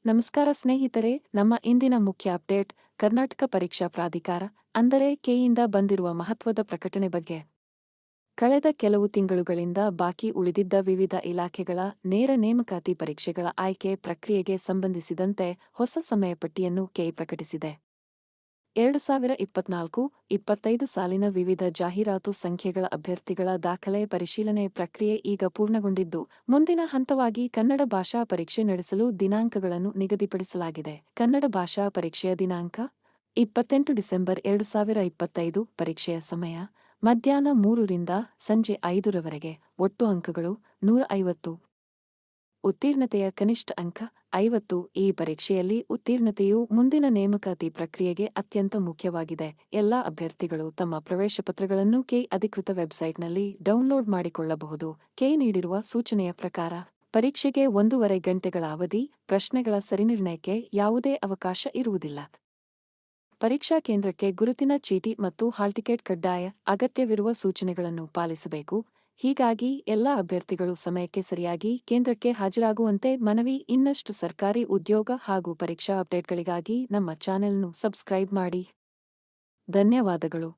ನಮಸ್ಕಾರ ಸ್ನೇಹಿತರೆ, ನಮ್ಮ ಇಂದಿನ ಮುಖ್ಯ ಅಪ್ಡೇಟ್ ಕರ್ನಾಟಕ ಪರೀಕ್ಷಾ ಪ್ರಾಧಿಕಾರ ಅಂದರೆ ಕೆಯಿಂದ ಬಂದಿರುವ ಮಹತ್ವದ ಪ್ರಕಟಣೆ ಬಗ್ಗೆ. ಕಳೆದ ಕೆಲವು ತಿಂಗಳುಗಳಿಂದ ಬಾಕಿ ಉಳಿದಿದ್ದ ವಿವಿಧ ಇಲಾಖೆಗಳ ನೇರ ನೇಮಕಾತಿ ಪರೀಕ್ಷೆಗಳ ಆಯ್ಕೆ ಪ್ರಕ್ರಿಯೆಗೆ ಸಂಬಂಧಿಸಿದಂತೆ ಹೊಸ ಸಮಯ ಪಟ್ಟಿಯನ್ನು ಕೆಇ ಪ್ರಕಟಿಸಿದೆ. 2024-25 ಸಾಲಿನ ವಿವಿಧ ಜಾಹೀರಾತು ಸಂಖ್ಯೆಗಳ ಅಭ್ಯರ್ಥಿಗಳ ದಾಖಲೆ ಪರಿಶೀಲನೆ ಪ್ರಕ್ರಿಯೆ ಈಗ ಪೂರ್ಣಗೊಂಡಿದ್ದು, ಮುಂದಿನ ಹಂತವಾಗಿ ಕನ್ನಡ ಭಾಷಾ ಪರೀಕ್ಷೆ ನಡೆಸಲು ದಿನಾಂಕಗಳನ್ನು ನಿಗದಿಪಡಿಸಲಾಗಿದೆ. ಕನ್ನಡ ಭಾಷಾ ಪರೀಕ್ಷೆಯ ದಿನಾಂಕ 28 ಡಿಸೆಂಬರ್ 2025. ಪರೀಕ್ಷೆಯ ಸಮಯ ಮಧ್ಯಾಹ್ನ 3 ರಿಂದ ಸಂಜೆ 5 ರವರೆಗೆ. ಒಟ್ಟು ಅಂಕಗಳು 150. ಉತ್ತೀರ್ಣತೆಯ ಕನಿಷ್ಠ ಅಂಕ 50. ಈ ಪರೀಕ್ಷೆಯಲ್ಲಿ ಉತ್ತೀರ್ಣತೆಯು ಮುಂದಿನ ನೇಮಕಾತಿ ಪ್ರಕ್ರಿಯೆಗೆ ಅತ್ಯಂತ ಮುಖ್ಯವಾಗಿದೆ. ಎಲ್ಲಾ ಅಭ್ಯರ್ಥಿಗಳು ತಮ್ಮ ಪ್ರವೇಶ ಪತ್ರಗಳನ್ನು ಕೆಇ ಅಧಿಕೃತ ವೆಬ್ಸೈಟ್ನಲ್ಲಿ ಡೌನ್ಲೋಡ್ ಮಾಡಿಕೊಳ್ಳಬಹುದು. ಕೆಇ ನೀಡಿರುವ ಸೂಚನೆಯ ಪ್ರಕಾರ ಪರೀಕ್ಷೆಗೆ 1.5 ಗಂಟೆಗಳ ಅವಧಿ. ಪ್ರಶ್ನೆಗಳ ಸರಿನಿರ್ಣಯಕ್ಕೆ ಯಾವುದೇ ಅವಕಾಶ ಇರುವುದಿಲ್ಲ. ಪರೀಕ್ಷಾ ಕೇಂದ್ರಕ್ಕೆ ಗುರುತಿನ ಚೀಟಿ ಮತ್ತು ಹಾಲ್ ಟಿಕೆಟ್ ಕಡ್ಡಾಯ. ಅಗತ್ಯವಿರುವ ಸೂಚನೆಗಳನ್ನು ಪಾಲಿಸಬೇಕು. ಹೀಗಾಗಿ ಎಲ್ಲಾ ಅಭ್ಯರ್ಥಿಗಳು ಸಮಯಕ್ಕೆ ಸರಿಯಾಗಿ ಕೇಂದ್ರಕ್ಕೆ ಹಾಜರಾಗುವಂತೆ ಮನವಿ. ಇನ್ನಷ್ಟು ಸರ್ಕಾರಿ ಉದ್ಯೋಗ ಹಾಗೂ ಪರೀಕ್ಷಾ ಅಪ್ಡೇಟ್ಗಳಿಗಾಗಿ ನಮ್ಮ ಚಾನೆಲ್ను ಸಬ್ಸ್ಕ್ರೈಬ್ ಮಾಡಿ. ಧನ್ಯವಾದಗಳು.